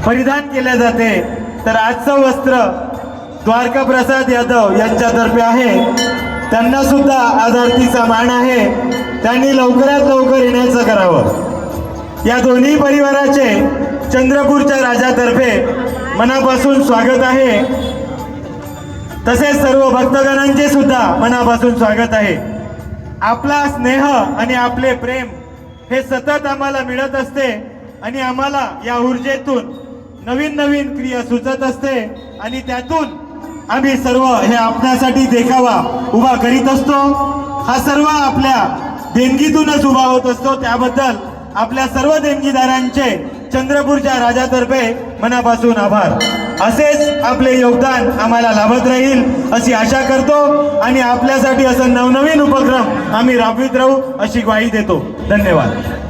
परिधान केले जाते। तर आजचं वस्त्र द्वारका प्रसाद यादव यांच्यातर्फे आहे, त्यांना सुद्धा आज आरतीचा मान आहे, त्यांनी लवकरात लवकर येण्याचं करावं। या दोन्ही परिवाराचे चंद्रपूरच्या राजातर्फे मनापासून स्वागत आहे, तसेच सर्व भक्तगणांचे सुद्धा मनापासून स्वागत आहे। आपला स्नेह आणि आपले प्रेम हे सतत आम्हाला मिळत असते आणि आम्हाला या ऊर्जेतून नवीन नवीन क्रिया सुचत असते आणि त्यातून आम्ही सर्व हे आपल्यासाठी देखावा उभा करीत असतो। हा सर्व आपल्या देणगीतूनच उभा होत असतो, त्याबद्दल आपल्या सर्व देणगीदारांचे चंद्रपूरच्या राजातर्फे मनापासून आभार। असेच आपले योगदान आम्हाला लाभत राहील अशी आशा करतो आणि आपल्यासाठी असं नवनवीन उपक्रम आम्ही राबवित राहू अशी ग्वाही देतो। धन्यवाद।